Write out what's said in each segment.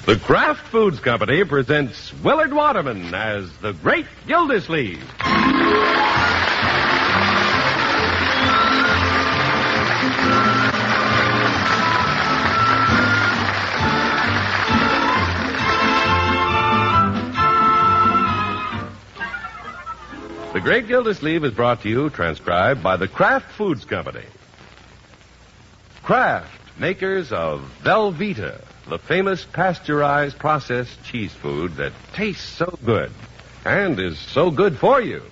The Kraft Foods Company presents Willard Waterman as the Great Gildersleeve. The Great Gildersleeve is brought to you, transcribed by the Kraft Foods Company. Kraft, makers of Velveeta, the famous pasteurized processed cheese food that tastes so good and is so good for you.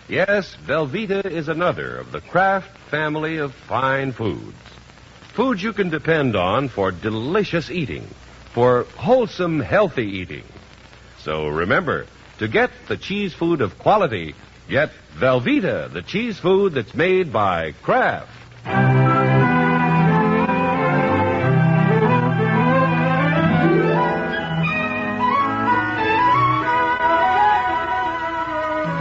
Yes, Velveeta is another of the Kraft family of fine foods. Foods you can depend on for delicious eating, for wholesome, healthy eating. So remember, to get the cheese food of quality, get Velveeta, the cheese food that's made by Kraft.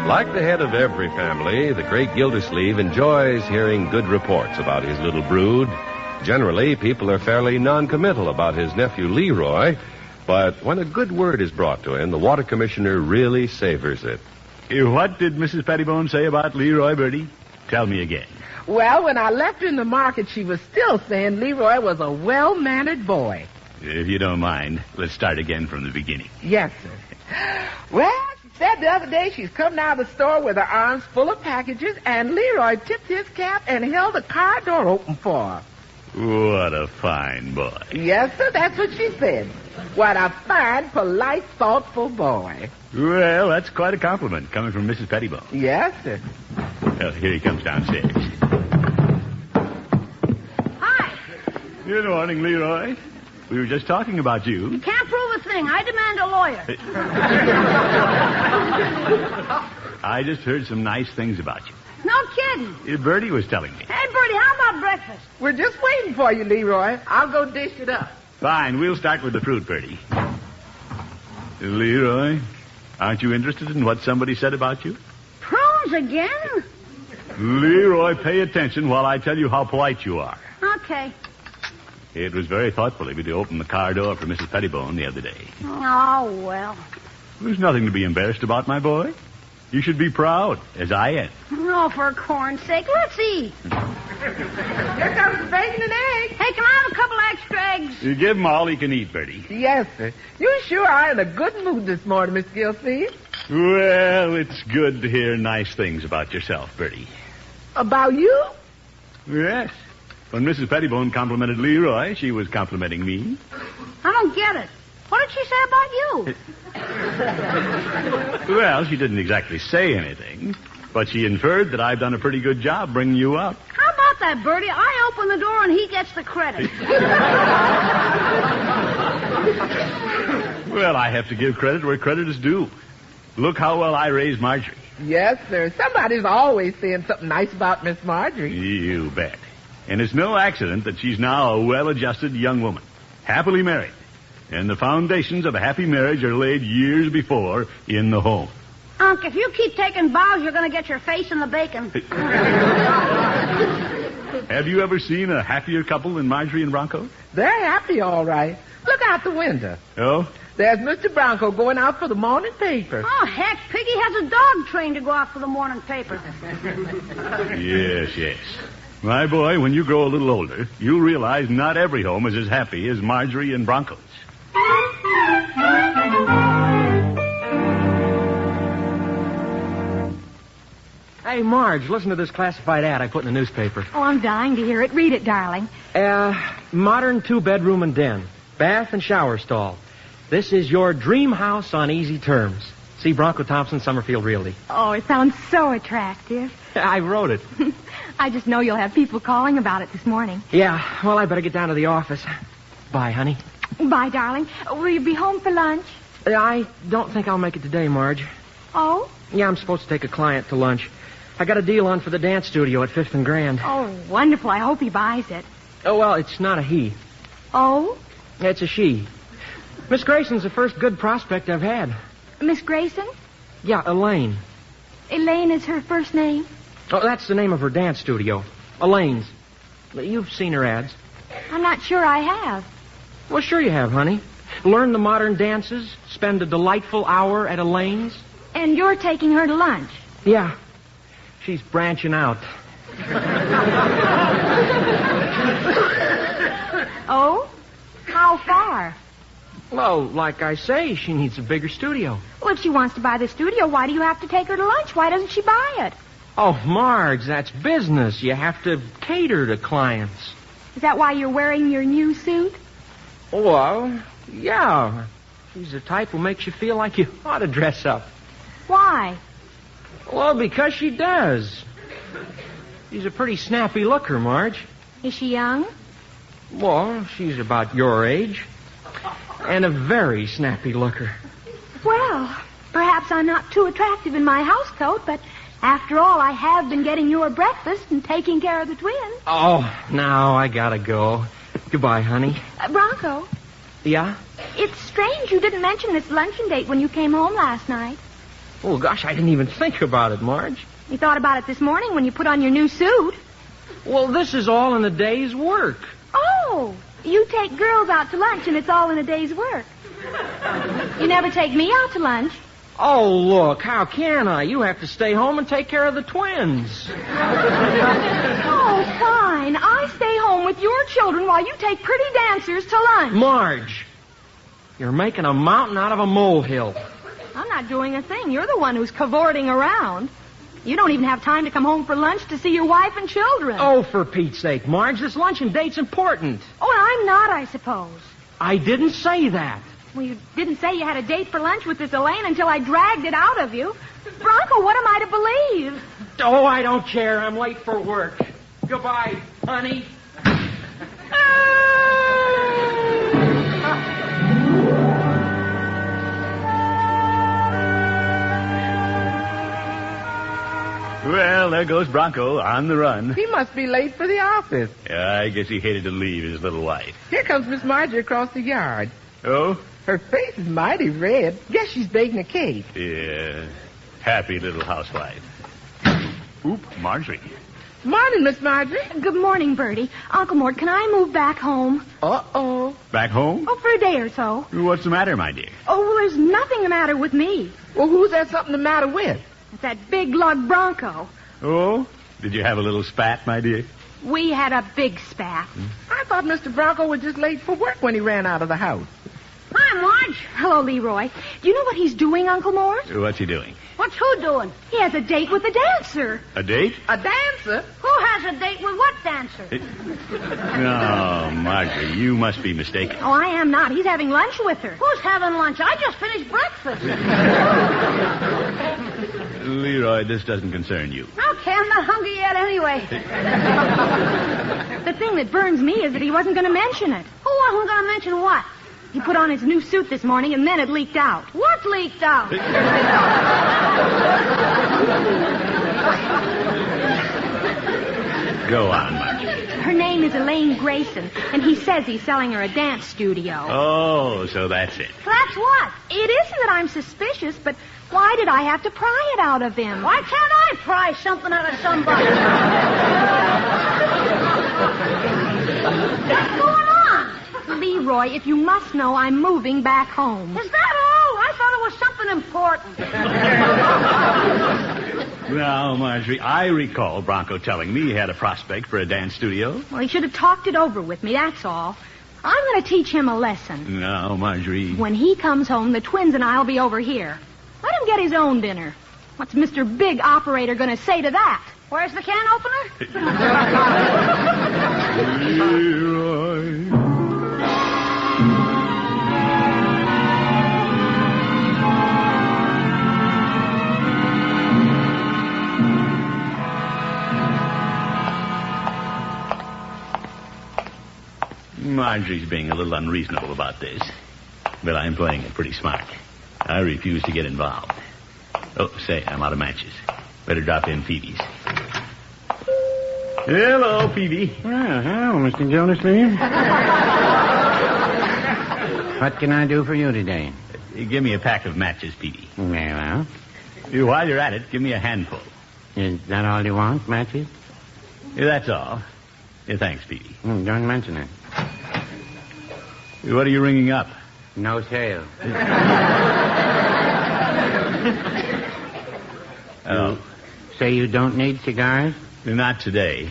Like the head of every family, the Great Gildersleeve enjoys hearing good reports about his little brood. Generally, people are fairly non-committal about his nephew Leroy, but when a good word is brought to him, the water commissioner really savors it. What did Mrs. Pettibone say about Leroy, Bertie? Tell me again. Well, when I left her in the market, she was still saying Leroy was a well-mannered boy. If you don't mind, let's start again from the beginning. Yes, sir. Well, she said the other day she's coming out of the store with her arms full of packages, and Leroy tipped his cap and held the car door open for her. What a fine boy. Yes, sir, that's what she said. What a fine, polite, thoughtful boy. Well, that's quite a compliment coming from Mrs. Pettibone. Yes, sir. Well, here he comes downstairs. Hi. Good morning, Leroy. We were just talking about you. You can't prove a thing. I demand a lawyer. I just heard some nice things about you. No kidding. Bertie was telling me. Hey, Bertie, how about breakfast? We're just waiting for you, Leroy. I'll go dish it up. Fine, we'll start with the fruit, Bertie. Leroy, aren't you interested in what somebody said about you? Prunes again? Leroy, pay attention while I tell you how polite you are. Okay. It was very thoughtful of you to open the car door for Mrs. Pettibone the other day. Oh, well. There's nothing to be embarrassed about, my boy. You should be proud, as I am. Oh, for corn's sake, let's eat. Here comes the bacon and eggs. Hey, can I have a couple extra eggs? You give him all he can eat, Bertie. Yes, sir. You sure are in a good mood this morning, Miss Gildersleeve. Well, it's good to hear nice things about yourself, Bertie. About you? Yes. When Mrs. Pettibone complimented Leroy, she was complimenting me. I don't get it. What did she say about you? Well, she didn't exactly say anything, but she inferred that I've done a pretty good job bringing you up. How about that, Bertie? I open the door and he gets the credit. Well, I have to give credit where credit is due. Look how well I raised Marjorie. Yes, sir. Somebody's always saying something nice about Miss Marjorie. You bet. And it's no accident that she's now a well-adjusted young woman, happily married. And the foundations of a happy marriage are laid years before in the home. Unc, if you keep taking bows, you're going to get your face in the bacon. Have you ever seen a happier couple than Marjorie and Bronco? They're happy, all right. Look out the window. Oh? There's Mr. Bronco going out for the morning paper. Oh, heck, Piggy has a dog trained to go out for the morning paper. Yes, yes. My boy, when you grow a little older, you'll realize not every home is as happy as Marjorie and Bronco's. Hey, Marge, listen to this classified ad I put in the newspaper. Oh, I'm dying to hear it. Read it, darling. Modern 2-bedroom and den. Bath and shower stall. This is your dream house on easy terms. See Bronco Thompson, Summerfield Realty. Oh, it sounds so attractive. I wrote it. I just know you'll have people calling about it this morning. Yeah, well, I better get down to the office. Bye, honey. Bye, darling. Will you be home for lunch? I don't think I'll make it today, Marge. Oh? Yeah, I'm supposed to take a client to lunch. I got a deal on for the dance studio at 5th and Grand. Oh, wonderful. I hope he buys it. Oh, well, it's not a he. Oh? It's a she. Miss Grayson's the first good prospect I've had. Miss Grayson? Yeah, Elaine. Elaine is her first name? Oh, that's the name of her dance studio. Elaine's. You've seen her ads. I'm not sure I have. Well, sure you have, honey. learn the modern dances, spend a delightful hour at Elaine's. And you're taking her to lunch. Yeah, she's branching out. Oh? How far? Well, like I say, she needs a bigger studio. Well, if she wants to buy the studio, why do you have to take her to lunch? Why doesn't she buy it? Oh, Marge, that's business. You have to cater to clients. Is that why you're wearing your new suit? Well, yeah. She's the type who makes you feel like you ought to dress up. Why? Well, because she does. She's a pretty snappy looker, Marge. Is she young? Well, she's about your age. And a very snappy looker. Well, perhaps I'm not too attractive in my housecoat, but after all, I have been getting your breakfast and taking care of the twins. Oh, now I gotta go. Goodbye, honey. Bronco, Yeah? it's strange you didn't mention this luncheon date when you came home last night. Oh, gosh, I didn't even think about it, Marge. You thought about it this morning when you put on your new suit. Well, this is all in a day's work. Oh, you take girls out to lunch and it's all in a day's work. You never take me out to lunch. Oh, look, how can I? You have to stay home and take care of the twins. Oh, fine. I stay home with your children while you take pretty dancers to lunch. Marge, you're making a mountain out of a molehill. I'm not doing a thing. You're the one who's cavorting around. You don't even have time to come home for lunch to see your wife and children. Oh, for Pete's sake, Marge, this luncheon date's important. Oh, and I'm not, I suppose. I didn't say that. Well, you didn't say you had a date for lunch with this Elaine until I dragged it out of you. Bronco, what am I to believe? Oh, I don't care. I'm late for work. Goodbye, honey. Well, there goes Bronco on the run. He must be late for the office. Yeah, I guess he hated to leave his little wife. Here comes Miss Marjorie across the yard. Oh? Her face is mighty red. Guess she's baking a cake. Yeah. Happy little housewife. Oop, Marjorie. Morning, Miss Marjorie. Good morning, Bertie. Uncle Mort, can I move back home? Uh-oh. Back home? Oh, for a day or so. What's the matter, my dear? Oh, well, there's nothing the matter with me. Well, who's that something the matter with? It's that big lug Bronco. Oh? Did you have a little spat, my dear? We had a big spat. I thought Mr. Bronco was just late for work when he ran out of the house. Hi, Marge. Hello, Leroy. Do you know what he's doing, Uncle Mort? What's he doing? What's who doing? He has a date with the dancer. A date? A dancer? Who has a date with what dancer? No, Marjorie, you must be mistaken. Oh, I am not. He's having lunch with her. Who's having lunch? I just finished breakfast. Leroy, this doesn't concern you. Okay, I'm not hungry yet anyway. The thing that burns me is that he wasn't going to mention it. Who wasn't going to mention what? He put on his new suit this morning, and then it leaked out. What leaked out? Go on, Marjorie. Her name is Elaine Grayson, and he says he's selling her a dance studio. Oh, so that's it. That's what? It isn't that I'm suspicious, but why did I have to pry it out of him? Why can't I pry something out of somebody? What's going on? Leroy, if you must know, I'm moving back home. Is that all? I thought it was something important. Now, Marjorie, I recall Bronco telling me he had a prospect for a dance studio. Well, he should have talked it over with me, that's all. I'm going to teach him a lesson. No, Marjorie. When he comes home, the twins and I'll be over here. Let him get his own dinner. What's Mr. Big Operator going to say to that? Where's the can opener? Leroy. Marjorie's being a little unreasonable about this, but I'm playing it pretty smart. I refuse to get involved. Oh, say, I'm out of matches. Better drop in Phoebe's. Hello, Phoebe. Well, hello, Mr. Gildersleeve. What can I do for you today? Give me a pack of matches, Phoebe. Very well. While you're at it, give me a handful. Is that all you want, matches? That's all. Thanks, Phoebe. Don't mention it. What are you ringing up? No sale. Oh, Say you don't need cigars? not today.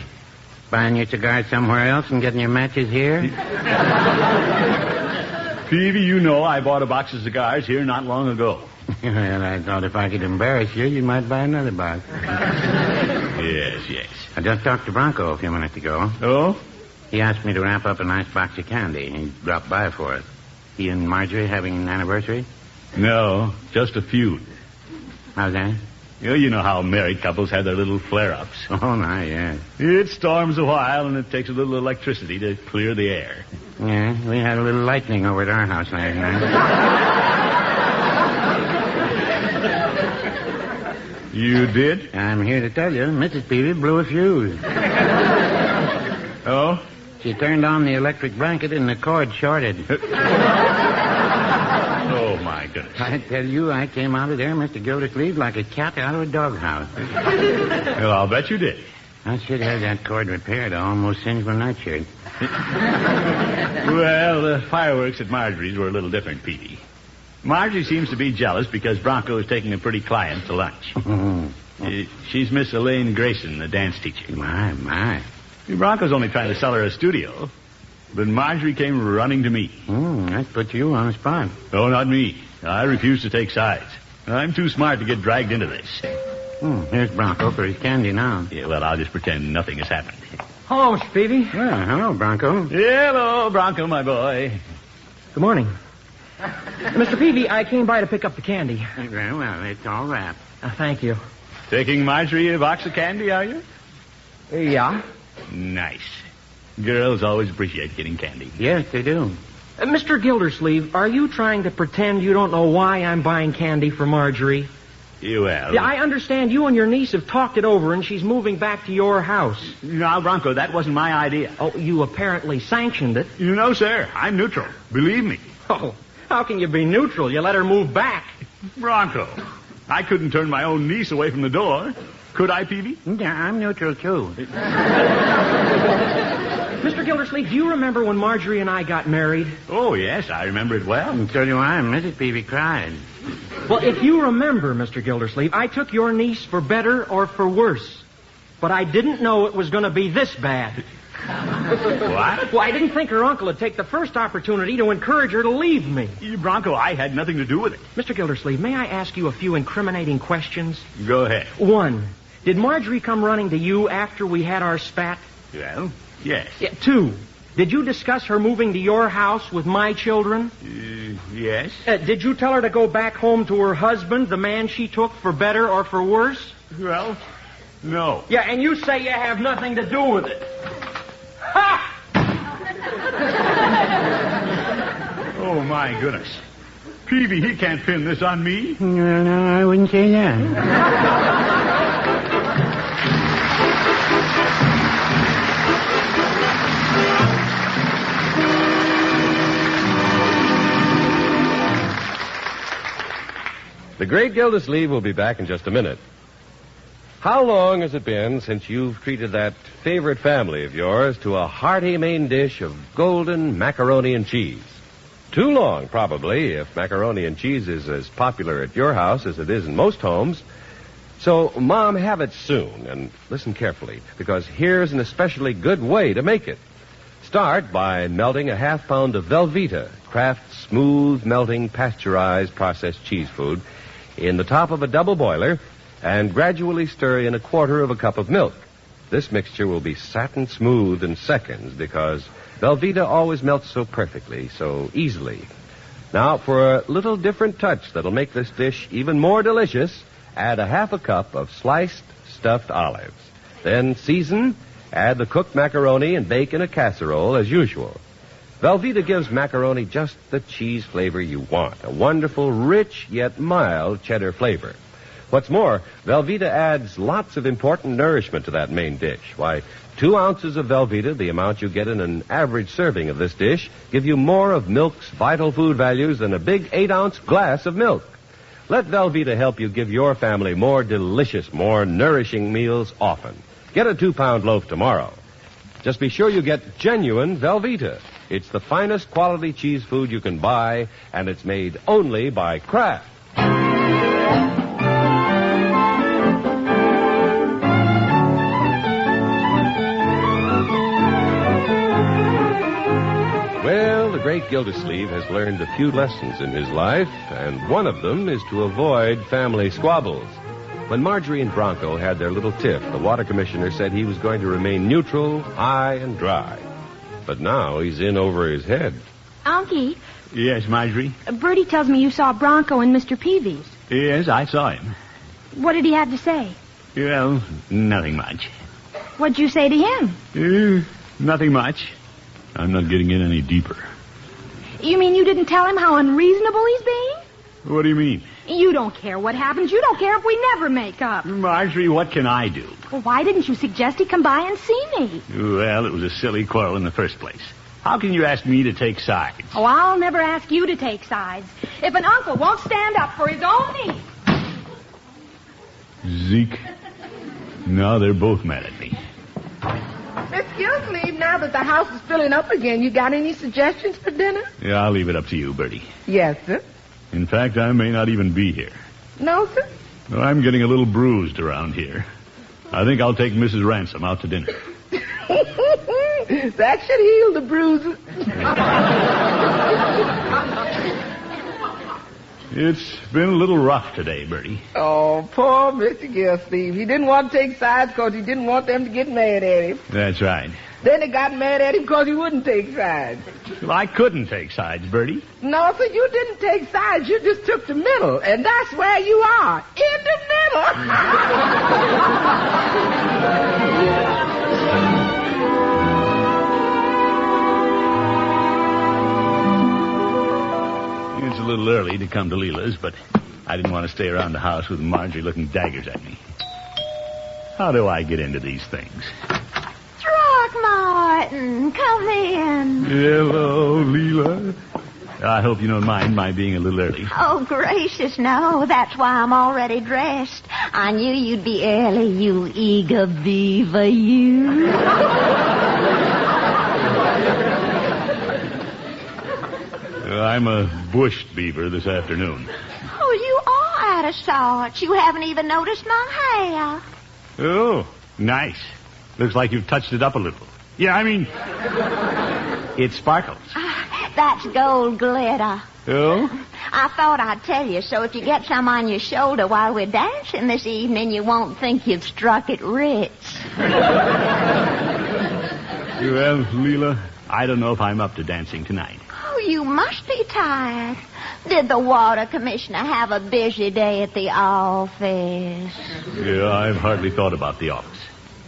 Buying your cigars somewhere else and getting your matches here? Peavy, you know I bought a box of cigars here not long ago. Well, I thought if I could embarrass you, you might buy another box. Yes. I just talked to Bronco a few minutes ago. Oh? He asked me to wrap up a nice box of candy. He dropped by for it. He and Marjorie having an anniversary? No, just a feud. How's that? You know how married couples have their little flare-ups. Oh, my, yeah. It storms a while, and it takes a little electricity to clear the air. Yeah, we had a little lightning over at our house last night. You did? I'm here to tell you, Mrs. Peavy blew a fuse. Oh? She turned on the electric blanket and the cord shorted. Oh, my goodness. I tell you, I came out of there, Mr. Gildersleeve, like a cat out of a doghouse. Well, I'll bet you did. I should have that cord repaired. I almost singed my nightshirt. Well, the fireworks at Marjorie's were a little different, Petey. Marjorie seems to be jealous because Bronco is taking a pretty client to lunch. She's Miss Elaine Grayson, the dance teacher. My. Bronco's only trying to sell her a studio. But Marjorie came running to me. That put you on the spot. Oh, not me. I refuse to take sides. I'm too smart to get dragged into this. Here's Bronco for his candy now. Yeah, well, I'll just pretend nothing has happened. Hello, Mr. Peavy. Well, hello, Bronco. Hello, Bronco, my boy. Good morning. Mr. Peavy, I came by to pick up the candy. Very well, it's all wrapped. Thank you. Taking Marjorie a box of candy, are you? Yeah. Nice. Girls always appreciate getting candy. Yes, they do. Mr. Gildersleeve, are you trying to pretend you don't know why I'm buying candy for Marjorie? Well... Yeah, I understand you and your niece have talked it over and she's moving back to your house. Now, Bronco, that wasn't my idea. Oh, you apparently sanctioned it. No, sir. I'm neutral. Believe me. Oh, how can you be neutral? You let her move back. Bronco, I couldn't turn my own niece away from the door. Could I, Peavy? Yeah, I'm neutral, too. Mr. Gildersleeve, do you remember when Marjorie and I got married? Oh, yes, I remember it well. And so do I. Mrs. Peavy cried. Well, if you remember, Mr. Gildersleeve, I took your niece for better or for worse. But I didn't know it was going to be this bad. What? Well, I didn't think her uncle would take the first opportunity to encourage her to leave me. Bronco, I had nothing to do with it. Mr. Gildersleeve, may I ask you a few incriminating questions? Go ahead. 1, did Marjorie come running to you after we had our spat? Well, yes. 2, did you discuss her moving to your house with my children? Yes. Did you tell her to go back home to her husband, the man she took for better or for worse? Well, no. Yeah, and you say you have nothing to do with it. Ha! Oh, my goodness. Peavy, he can't pin this on me. Well, no, I wouldn't say that. The great Gildersleeve will be back in just a minute. How long has it been since you've treated that favorite family of yours to a hearty main dish of golden macaroni and cheese? Too long, probably, if macaroni and cheese is as popular at your house as it is in most homes. So, Mom, have it soon, and listen carefully, because here's an especially good way to make it. Start by melting a half pound of Velveeta, Kraft's smooth melting pasteurized processed cheese food, in the top of a double boiler, and gradually stir in a quarter of a cup of milk. This mixture will be satin smooth in seconds because Velveeta always melts so perfectly, so easily. Now, for a little different touch that'll make this dish even more delicious, add a half a cup of sliced stuffed olives. Then season, add the cooked macaroni, and bake in a casserole as usual. Velveeta gives macaroni just the cheese flavor you want, a wonderful, rich, yet mild cheddar flavor. What's more, Velveeta adds lots of important nourishment to that main dish. Why, 2 ounces of Velveeta, the amount you get in an average serving of this dish, give you more of milk's vital food values than a big 8-ounce glass of milk. Let Velveeta help you give your family more delicious, more nourishing meals often. Get a 2-pound loaf tomorrow. Just be sure you get genuine Velveeta. It's the finest quality cheese food you can buy, and it's made only by Kraft. Well, the great Gildersleeve has learned a few lessons in his life, and one of them is to avoid family squabbles. When Marjorie and Bronco had their little tiff, the water commissioner said he was going to remain neutral, high, and dry. But now he's in over his head. Unky, Yes, Marjorie? Bertie tells me you saw Bronco and Mr. Peavy's. Yes, I saw him. What did he have to say? Well, nothing much. What'd you say to him? Nothing much. I'm not getting in any deeper. You mean you didn't tell him how unreasonable he's being? What do you mean? You don't care what happens. You don't care if we never make up. Marjorie, what can I do? Well, why didn't you suggest he come by and see me? Well, it was a silly quarrel in the first place. How can you ask me to take sides? Oh, I'll never ask you to take sides. If an uncle won't stand up for his own needs. Zeke. Now they're both mad at me. Miss Gildersleeve, now that the house is filling up again, you got any suggestions for dinner? Yeah, I'll leave it up to you, Bertie. Yes, sir. In fact, I may not even be here. No, sir? Well, I'm getting a little bruised around here. I think I'll take Mrs. Ransom out to dinner. That should heal the bruises. It's been a little rough today, Bertie. Oh, poor Mr. Gildersleeve. He didn't want to take sides because he didn't want them to get mad at him. That's right. Then they got mad at him because he wouldn't take sides. Well, I couldn't take sides, Bertie. No, sir, you didn't take sides. You just took the middle, and that's where you are, in the middle. It's a little early to come to Leela's, but I didn't want to stay around the house with Marjorie looking daggers at me. How do I get into these things? Throckmorton, come in. Hello, Leela. I hope you don't mind my being a little early. Oh, gracious, no. That's why I'm already dressed. I knew you'd be early, you eager beaver, you. I'm a bushed beaver this afternoon. Oh, you are out of sorts. You haven't even noticed my hair. Oh, nice. Looks like you've touched it up a little. Yeah, I mean, it sparkles. That's gold glitter. Oh? I thought I'd tell you, so if you get some on your shoulder while we're dancing this evening, you won't think you've struck it rich. Well, Leela, I don't know if I'm up to dancing tonight. Oh, you must be tired. Did the water commissioner have a busy day at the office? Yeah, I've hardly thought about the office.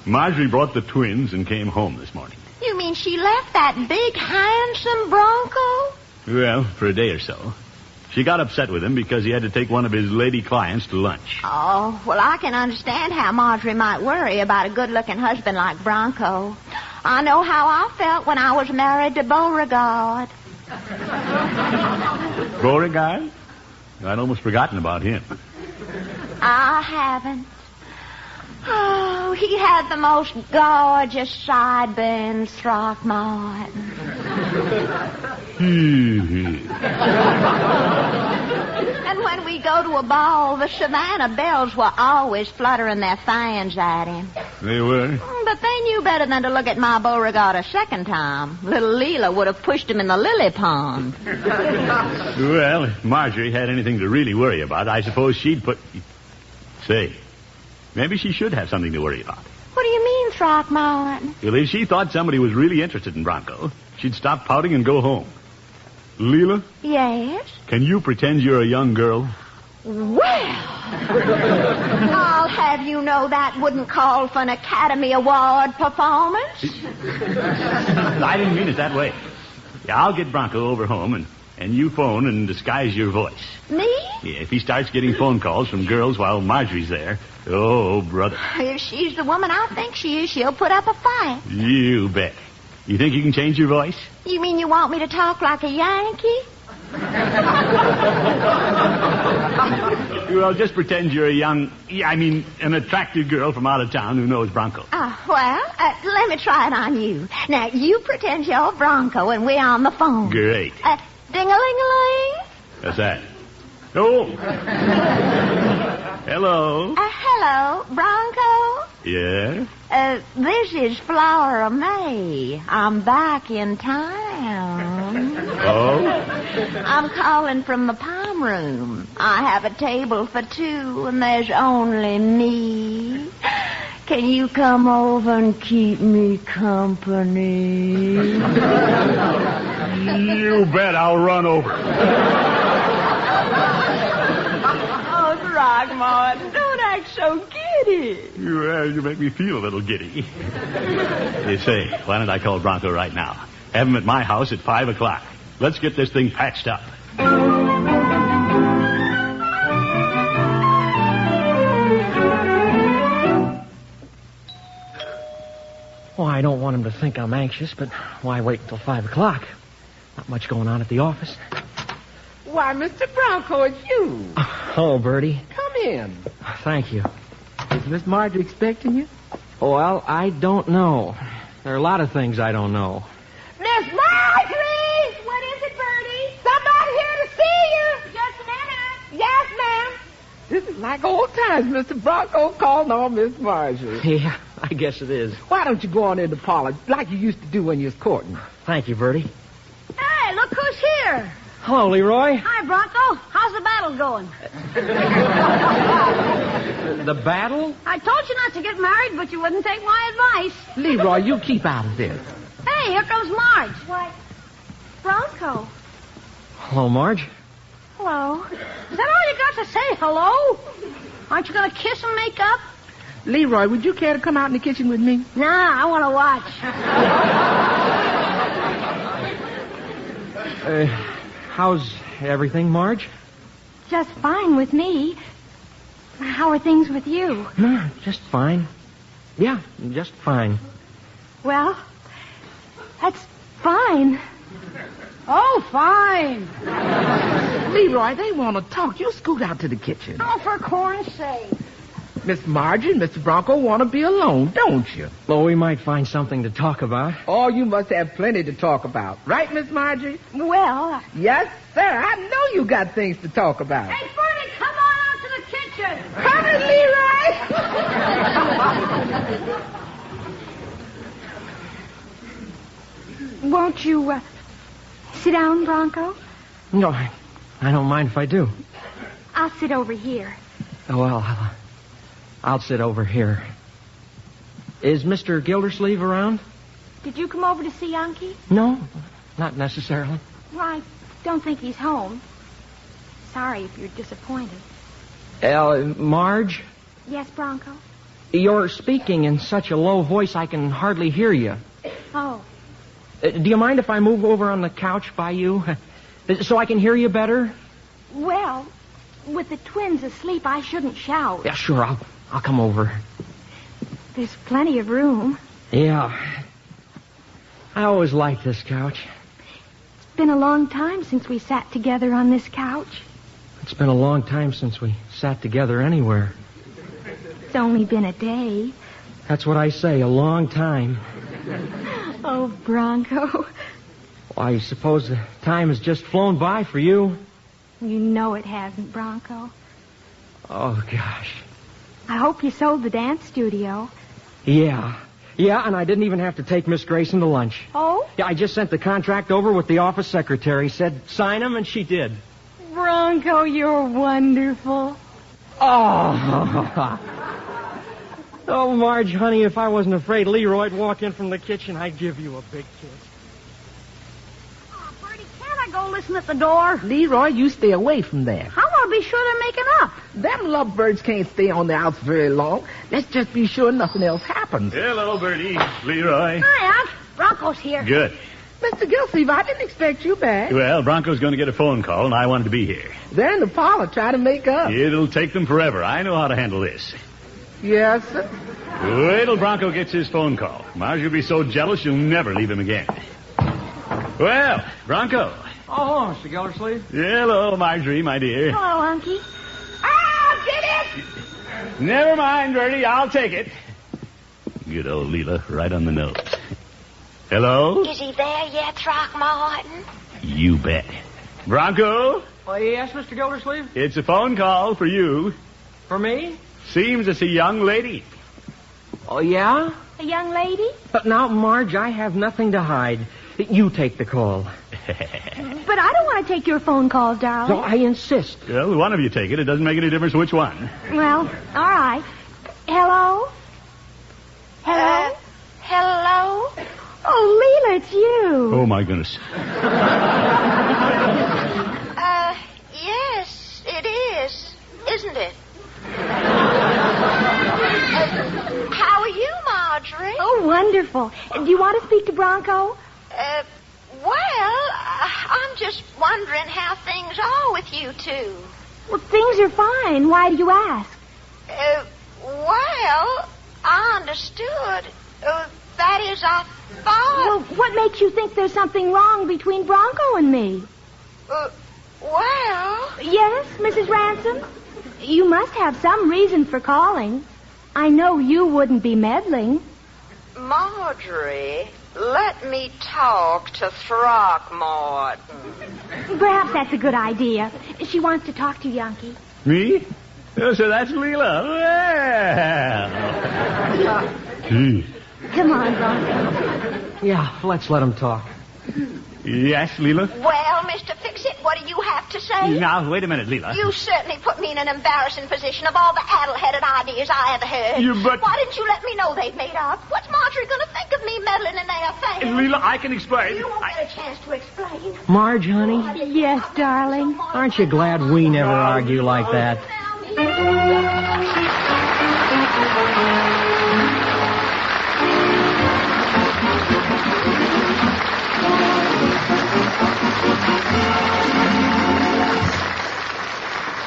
Marjorie brought the twins and came home this morning. You mean she left that big, handsome Bronco? Well, for a day or so. She got upset with him because he had to take one of his lady clients to lunch. Oh, well, I can understand how Marjorie might worry about a good-looking husband like Bronco. I know how I felt when I was married to Beauregard. Beauregard? I'd almost forgotten about him. I haven't. Oh, he had the most gorgeous sideburns, Throckmorton. And when we go to a ball, the Savannah Bells were always fluttering their fans at him. They were? But they knew better than to look at my Beauregard a second time. Little Leela would have pushed him in the lily pond. Well, if Marjorie had anything to really worry about, I suppose she'd put... Say, maybe she should have something to worry about. What do you mean, Throckmorton? Well, if she thought somebody was really interested in Bronco, she'd stop pouting and go home. Leela? Yes? Can you pretend you're a young girl? Well, I'll have you know that wouldn't call for an Academy Award performance. I didn't mean it that way. Yeah, I'll get Bronco over home, and you phone and disguise your voice. Me? Yeah, if he starts getting phone calls from girls while Marjorie's there, oh, brother. If she's the woman I think she is, she'll put up a fight. You bet. You think you can change your voice? You mean you want me to talk like a Yankee? Well, just pretend you're an attractive girl from out of town who knows Bronco. Let me try it on you. Now, you pretend you're Bronco and we're on the phone. Great. Ding-a-ling-a-ling. What's that? Oh. Hello. Hello, Bronco. Yeah? This is Flower May. I'm back in town. Oh? I'm calling from the palm room. I have a table for two, and there's only me. Can you come over and keep me company? You bet I'll run over. Oh, Throckmorton, don't act so giddy. Well, you make me feel a little giddy. You say, why don't I call Bronco right now? Have him at my house at 5 o'clock. Let's get this thing patched up. Well, I don't want him to think I'm anxious, but why wait until 5 o'clock? Not much going on at the office. Why, Mr. Bronco, it's you. Hello, Bertie. Come in. Thank you. Is Miss Marjorie expecting you? Well, I don't know. There are a lot of things I don't know. Miss Marjorie! What is it, Bertie? Somebody here to see you. Just a minute. Yes, ma'am. This is like old times, Mr. Bronco calling on Miss Marjorie. Yeah, I guess it is. Why don't you go on in the parlor like you used to do when you was courting? Thank you, Bertie. Hey, look who's here. Hello, Leroy. Hi, Bronco. How's the battle going? The battle? I told you not to get married, but you wouldn't take my advice. Leroy, you keep out of this. Hey, here comes Marge. Why, Bronco. Hello, Marge. Hello. Is that all you got to say, hello? Aren't you going to kiss and make up? Leroy, would you care to come out in the kitchen with me? Nah, I want to watch. How's everything, Marge? Just fine with me. How are things with you? No, just fine. Yeah, just fine. Well, that's fine. Oh, fine. Leroy, they want to talk. You scoot out to the kitchen. Oh, for corn's sake. Miss Marjorie and Mr. Bronco want to be alone, don't you? Well, we might find something to talk about. Oh, you must have plenty to talk about. Right, Miss Marjorie? Well... Yes, sir. I know you got things to talk about. Hey, Bertie, come on out to the kitchen. Come in, Leroy. Won't you, sit down, Bronco? No, I don't mind if I do. I'll sit over here. Oh, well, I'll sit over here. Is Mr. Gildersleeve around? Did you come over to see Unky? No, not necessarily. Well, I don't think he's home. Sorry if you're disappointed. Marge? Yes, Bronco? You're speaking in such a low voice I can hardly hear you. Oh. Do you mind if I move over on the couch by you? So I can hear you better? Well, with the twins asleep, I shouldn't shout. Yeah, sure, I'll come over. There's plenty of room. Yeah. I always liked this couch. It's been a long time since we sat together on this couch. It's been a long time since we sat together anywhere. It's only been a day. That's what I say, a long time. Oh, Bronco. Well, I suppose the time has just flown by for you. You know it hasn't, Bronco. Oh, gosh. I hope you sold the dance studio. Yeah, and I didn't even have to take Miss Grayson to lunch. Oh? Yeah, I just sent the contract over with the office secretary. Said sign him, and she did. Bronco, you're wonderful. Oh. Oh, Marge, honey, if I wasn't afraid Leroy'd walk in from the kitchen, I'd give you a big kiss. Oh, Bertie, can't I go listen at the door? Leroy, you stay away from there. I want to be sure they're making up. Them lovebirds can't stay on the house very long. Let's just be sure nothing else happens. Hello, Bertie. Leroy. Hi, Unc. Bronco's here. Good. Mr. Gilsleeve, I didn't expect you back. Well, Bronco's going to get a phone call, and I wanted to be here. They're in the parlor trying to make up. It'll take them forever. I know how to handle this. Yes, sir. Wait till Bronco gets his phone call. Marge will be so jealous she'll never leave him again. Well, Bronco. Oh, Mr. Gildersleeve. Hello, Marjorie, my dear. Hello, Unky. Ah, Never mind, Bertie. I'll take it. Good old Leela, right on the nose. Hello? Is he there yet, Throckmorton? You bet. Bronco? Oh, yes, Mr. Gildersleeve? It's a phone call for you. For me? Seems it's a young lady. Oh, yeah? A young lady? But now, Marge, I have nothing to hide. You take the call. But I don't want to take your phone calls, darling. No, I insist. Well, one of you take it. It doesn't make any difference which one. Well, all right. Hello? Hello? Hello? Oh, Leela, it's you. Oh, my goodness. Yes, it is, isn't it? How are you, Marjorie? Oh, wonderful. Do you want to speak to Bronco? I'm just wondering how things are with you two. Well, things are fine. Why do you ask? I understood. That is, I thought... Well, what makes you think there's something wrong between Bronco and me? Yes, Mrs. Ransom? You must have some reason for calling. I know you wouldn't be meddling. Marjorie, let me talk to Throckmorton. Perhaps that's a good idea. She wants to talk to you, Yankee. Me? Oh, so that's Leela. Well. Gee. Come on, Bronco. Yeah, let's let him talk. Yes, Leela? Well, Mr. Fix-It, what do you have to say? Now, wait a minute, Leela. You certainly put me in an embarrassing position of all the addle-headed ideas I ever heard. Why didn't you let me know they'd made up? What's Marjorie going to think of me meddling in their affairs? Leela, I can explain. You won't get a chance to explain. Marge, honey, Yes, darling. aren't you glad we never argue like that?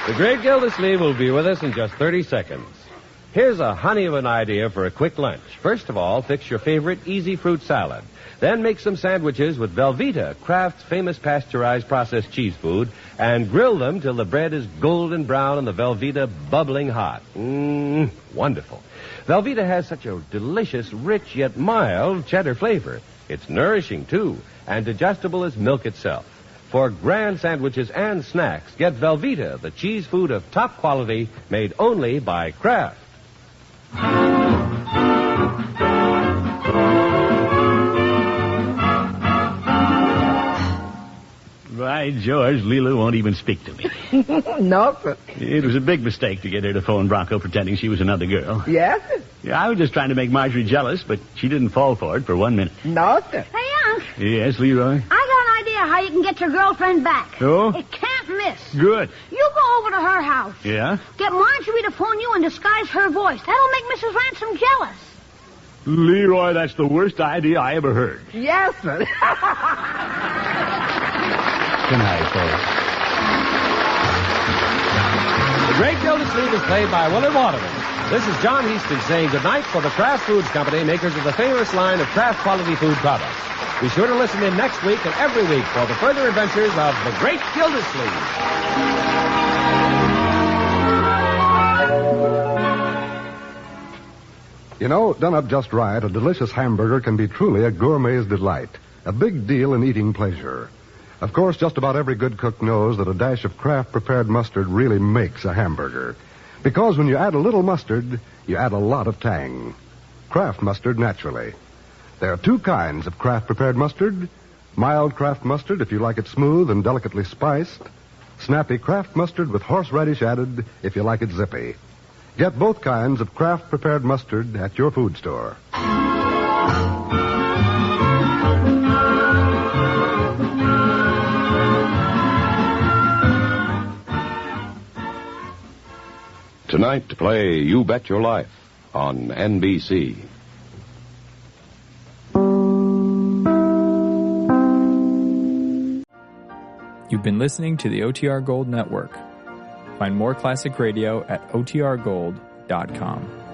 The great Gildersleeve will be with us in just 30 seconds. Here's a honey of an idea for a quick lunch. First of all, fix your favorite easy fruit salad. Then make some sandwiches with Velveeta, Kraft's famous pasteurized processed cheese food, and grill them till the bread is golden brown and the Velveeta bubbling hot. Wonderful. Velveeta has such a delicious, rich, yet mild cheddar flavor. It's nourishing, too, and digestible as milk itself. For grand sandwiches and snacks, get Velveeta, the cheese food of top quality, made only by Kraft. By George, Leela won't even speak to me. No, sir. It was a big mistake to get her to phone Bronco pretending she was another girl. Yes, sir. Yeah, I was just trying to make Marjorie jealous, but she didn't fall for it for 1 minute. No, sir. Hey, Unc, Yes, Leroy? I got an idea how you can get your girlfriend back. Oh? It can't miss. Good. You go over to her house. Yeah? Get Marjorie to phone you and disguise her voice. That'll make Mrs. Ransom jealous. Leroy, that's the worst idea I ever heard. Yes, sir. Good night, folks. The great Gildersleeve is played by Willard Waterman. This is John Heaston saying goodnight for the Kraft Foods Company, makers of the famous line of Kraft quality food products. Be sure to listen in next week and every week for the further adventures of the great Gildersleeve. You know, done up just right, a delicious hamburger can be truly a gourmet's delight. A big deal in eating pleasure. Of course, just about every good cook knows that a dash of Kraft prepared mustard really makes a hamburger. Because when you add a little mustard, you add a lot of tang. Kraft mustard, naturally. There are two kinds of Kraft prepared mustard. Mild Kraft mustard, if you like it smooth and delicately spiced. Snappy Kraft mustard with horseradish added, if you like it zippy. Get both kinds of Kraft prepared mustard at your food store. Tonight to play You Bet Your Life on NBC. You've been listening to the OTR Gold Network. Find more classic radio at otrgold.com.